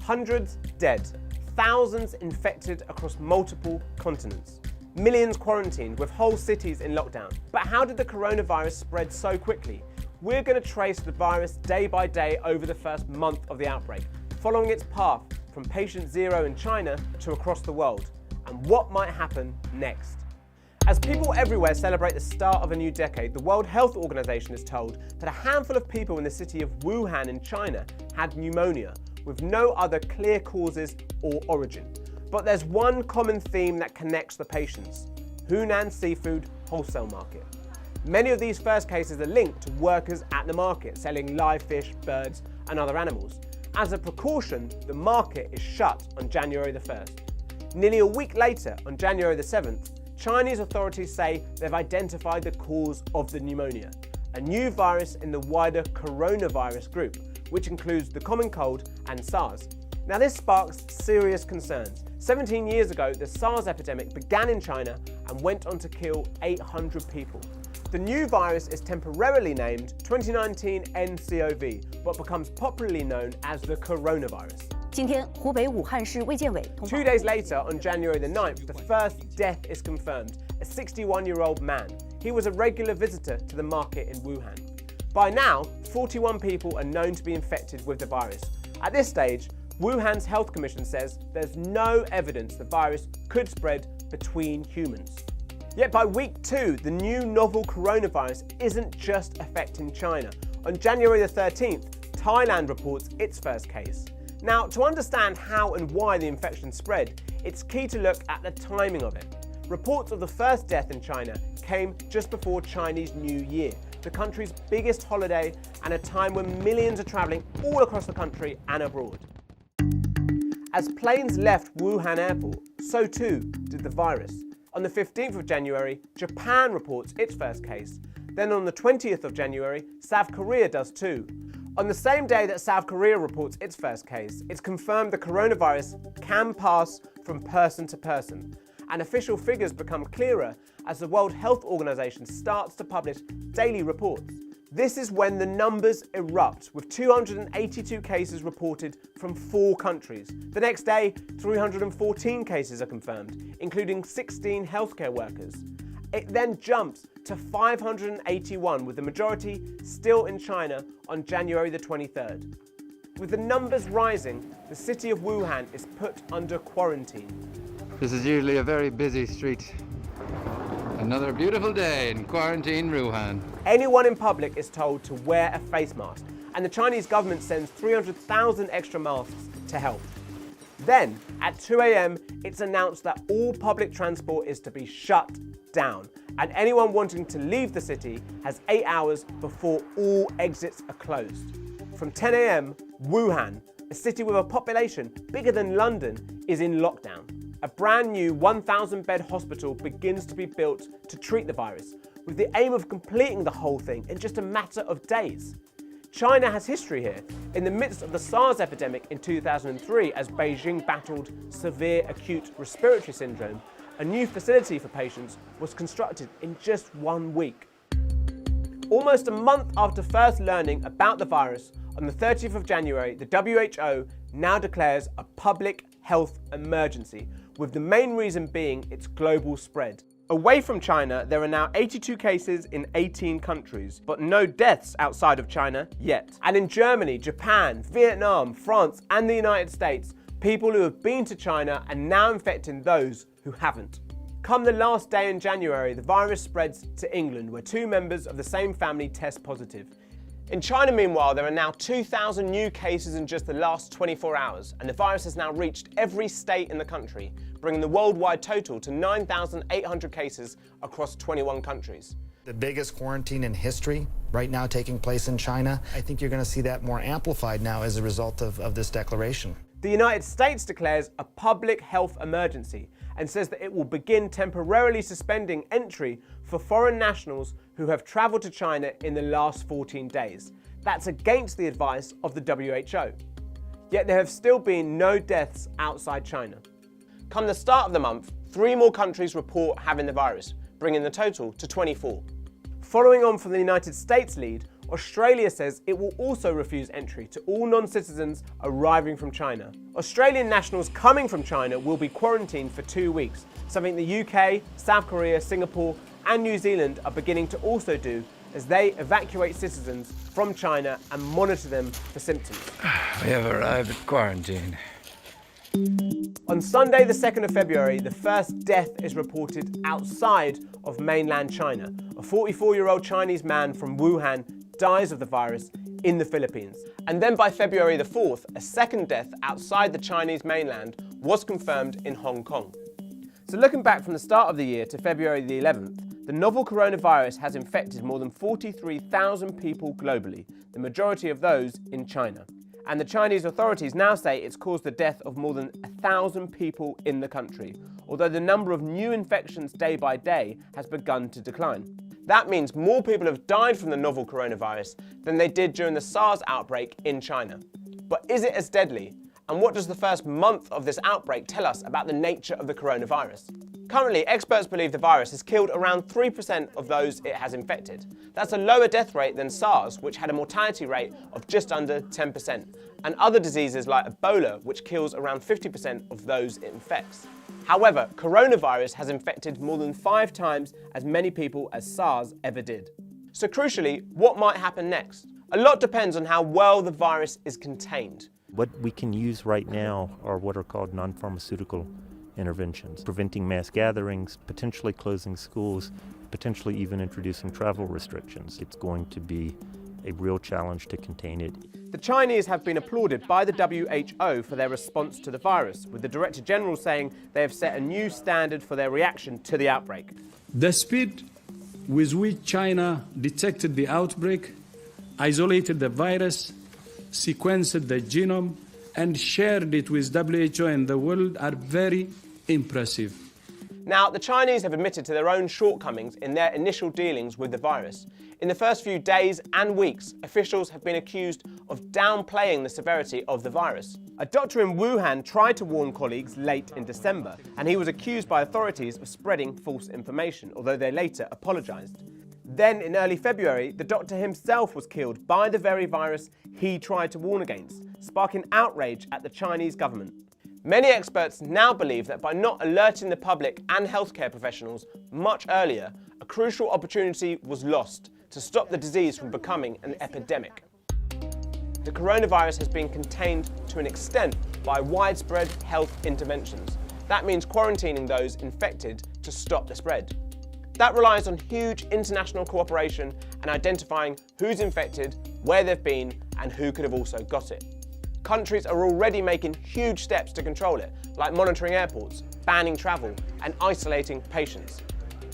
Hundreds dead, thousands infected across multiple continents, millions quarantined with whole cities in lockdown. But how did the coronavirus spread so quickly? We're going to trace the virus day by day over the first month of the outbreak, following its path from patient zero in China to across the world, and what might happen next. As people everywhere celebrate the start of a new decade, the World Health Organization is told that a handful of people in the city of Wuhan in China had pneumonia, with no other clear causes or origin. But there's one common theme that connects the patients: Hunan Seafood Wholesale Market. Many of these first cases are linked to workers at the market selling live fish, birds and other animals. As a precaution, the market is shut on January the 1st. Nearly a week later, on January the 7th, Chinese authorities say they've identified the cause of the pneumonia, a new virus in the wider coronavirus group, which includes the common cold and SARS. Now this sparks serious concerns. 17 years ago, the SARS epidemic began in China and went on to kill 800 people. The new virus is temporarily named 2019 nCoV, but becomes popularly known as the coronavirus. 今天，湖北武汉市卫健委通报 2 days later, on January the 9th, the first death is confirmed, a 61-year-old man. He was a regular visitor to the market in Wuhan. By now, 41 people are known to be infected with the virus. At this stage, Wuhan's Health Commission says there's no evidence the virus could spread between humans. Yet by week 2, the new novel coronavirus isn't just affecting China. On January the 13th, Thailand reports its first case. Now, to understand how and why the infection spread, it's key to look at the timing of it. Reports of the first death in China came just before Chinese New Year, the country's biggest holiday and a time when millions are travelling all across the country and abroad. As planes left Wuhan airport, so too did the virus. On the 15th of January, Japan reports its first case. Then on the 20th of January, South Korea does too. On the same day that South Korea reports its first case, it's confirmed the coronavirus can pass from person to person. And official figures become clearer as the World Health Organization starts to publish daily reports. This is when the numbers erupt, with 282 cases reported from 4 countries. The next day, 314 cases are confirmed, including 16 healthcare workers. It then jumps to 581, with the majority still in China on January the 23rd. With the numbers rising, the city of Wuhan is put under quarantine. This is usually a very busy street. Another beautiful day in quarantine Wuhan. Anyone in public is told to wear a face mask, and the Chinese government sends 300,000 extra masks to help. Then, at 2 a.m, it's announced that all public transport is to be shut down, and anyone wanting to leave the city has 8 hours before all exits are closed. From 10 a.m, Wuhan, a city with a population bigger than London, is in lockdown. A brand new 1,000-bed hospital begins to be built to treat the virus, with the aim of completing the whole thing in just a matter of days. China has history here. In the midst of the SARS epidemic in 2003, as Beijing battled severe acute respiratory syndrome, a new facility for patients was constructed in just 1 week. Almost a month after first learning about the virus, on the 30th of January, the WHO now declares a public health emergency, with the main reason being its global spread. Away from China, there are now 82 cases in 18 countries, but no deaths outside of China yet. And in Germany, Japan, Vietnam, France, and the United States, people who have been to China are now infecting those who haven't. Come the last day in January, the virus spreads to England, where 2 members of the same family test positive. In China, meanwhile, there are now 2,000 new cases in just the last 24 hours, and the virus has now reached every state in the country, bringing the worldwide total to 9,800 cases across 21 countries. The biggest quarantine in history right now taking place in China. I think you're going to see that more amplified now as a result of this declaration. The United States declares a public health emergency and says that it will begin temporarily suspending entry for foreign nationals who have travelled to China in the last 14 days. That's against the advice of the WHO. Yet there have still been no deaths outside China. Come the start of the month, 3 more countries report having the virus, bringing the total to 24. Following on from the United States lead, Australia says it will also refuse entry to all non-citizens arriving from China. Australian nationals coming from China will be quarantined for 2 weeks, something the UK, South Korea, Singapore and New Zealand are beginning to also do as they evacuate citizens from China and monitor them for symptoms. We have arrived at quarantine. On Sunday, the 2nd of February, the first death is reported outside of mainland China. A 44-year-old Chinese man from Wuhan dies of the virus in the Philippines. And then by February the 4th, a second death outside the Chinese mainland was confirmed in Hong Kong. So looking back from the start of the year to February the 11th, the novel coronavirus has infected more than 43,000 people globally, the majority of those in China. And the Chinese authorities now say it's caused the death of more than 1,000 people in the country, although the number of new infections day by day has begun to decline. That means more people have died from the novel coronavirus than they did during the SARS outbreak in China. But is it as deadly? And what does the first month of this outbreak tell us about the nature of the coronavirus? Currently, experts believe the virus has killed around 3% of those it has infected. That's a lower death rate than SARS, which had a mortality rate of just under 10%, and other diseases like Ebola, which kills around 50% of those it infects. However, coronavirus has infected more than 5 times as many people as SARS ever did. So crucially, what might happen next? A lot depends on how well the virus is contained. What we can use right now are what are called non-pharmaceutical interventions, preventing mass gatherings, potentially closing schools, potentially even introducing travel restrictions. It's going to be a real challenge to contain it. The Chinese have been applauded by the WHO for their response to the virus, with the Director General saying they have set a new standard for their reaction to the outbreak. The speed with which China detected the outbreak, isolated the virus, sequenced the genome, and shared it with WHO and the world are very impressive. Now, the Chinese have admitted to their own shortcomings in their initial dealings with the virus. In the first few days and weeks, officials have been accused of downplaying the severity of the virus. A doctor in Wuhan tried to warn colleagues late in December, and he was accused by authorities of spreading false information, although they later apologized. Then, in early February, the doctor himself was killed by the very virus he tried to warn against, sparking outrage at the Chinese government. Many experts now believe that by not alerting the public and healthcare professionals much earlier, a crucial opportunity was lost to stop the disease from becoming an epidemic. The coronavirus has been contained to an extent by widespread health interventions. That means quarantining those infected to stop the spread. That relies on huge international cooperation and identifying who's infected, where they've been, and who could have also got it. Countries are already making huge steps to control it, like monitoring airports, banning travel, and isolating patients.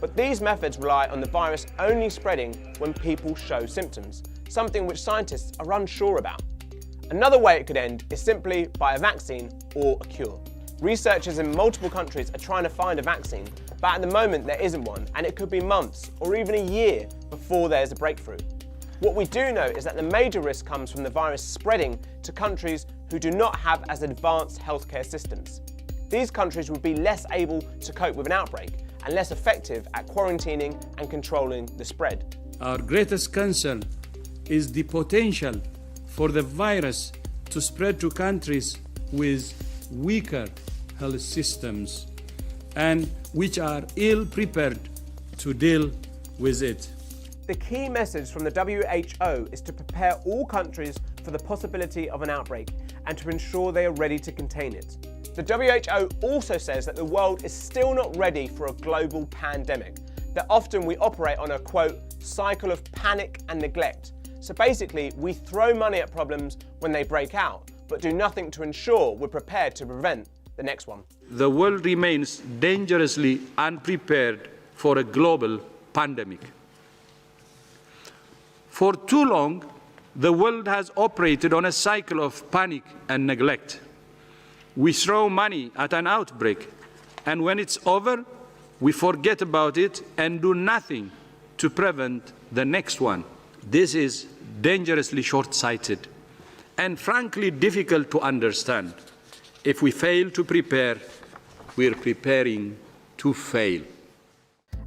But these methods rely on the virus only spreading when people show symptoms, something which scientists are unsure about. Another way it could end is simply by a vaccine or a cure. Researchers in multiple countries are trying to find a vaccine, but at the moment there isn't one, and it could be months or even a year before there's a breakthrough. What we do know is that the major risk comes from the virus spreading to countries who do not have as advanced healthcare systems. These countries would be less able to cope with an outbreak and less effective at quarantining and controlling the spread. Our greatest concern is the potential for the virus to spread to countries with weaker health systems and which are ill prepared to deal with it. The key message from the WHO is to prepare all countries for the possibility of an outbreak and to ensure they are ready to contain it. The WHO also says that the world is still not ready for a global pandemic, that often we operate on a, quote, cycle of panic and neglect. So basically, we throw money at problems when they break out, but do nothing to ensure we're prepared to prevent the next one. The world remains dangerously unprepared for a global pandemic. For too long, the world has operated on a cycle of panic and neglect. We throw money at an outbreak, and when it's over, we forget about it and do nothing to prevent the next one. This is dangerously short-sighted and frankly difficult to understand. If we fail to prepare, we're preparing to fail.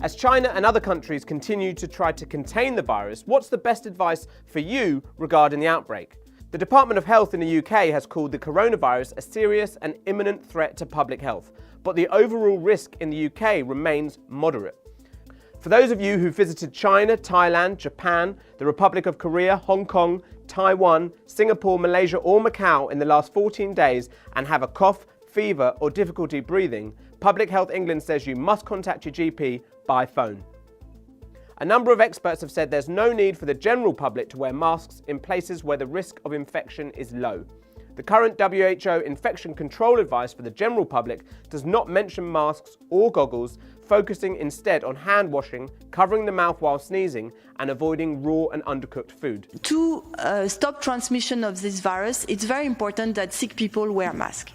As China and other countries continue to try to contain the virus, what's the best advice for you regarding the outbreak? The Department of Health in the UK has called the coronavirus a serious and imminent threat to public health, but the overall risk in the UK remains moderate. For those of you who visited China, Thailand, Japan, the Republic of Korea, Hong Kong, Taiwan, Singapore, Malaysia or Macau in the last 14 days and have a cough, fever or difficulty breathing, Public Health England says you must contact your GP by phone. A number of experts have said there's no need for the general public to wear masks in places where the risk of infection is low. The current WHO infection control advice for the general public does not mention masks or goggles, focusing instead on hand washing, covering the mouth while sneezing, and avoiding raw and undercooked food. To stop transmission of this virus, it's very important that sick people wear masks.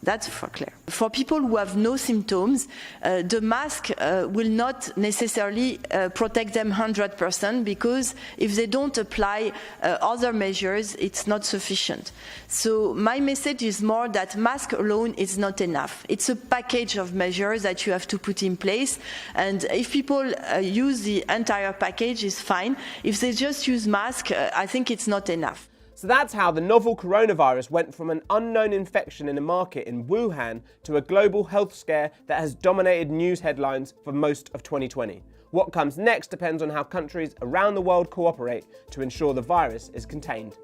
That's for clear. For people who have no symptoms, the mask will not necessarily protect them 100% because if they don't apply other measures, it's not sufficient. So my message is more that mask alone is not enough. It's a package of measures that you have to put in place, and if people use the entire package, it's fine. If they just use mask, I think it's not enough. So that's how the novel coronavirus went from an unknown infection in a market in Wuhan to a global health scare that has dominated news headlines for most of 2020. What comes next depends on how countries around the world cooperate to ensure the virus is contained.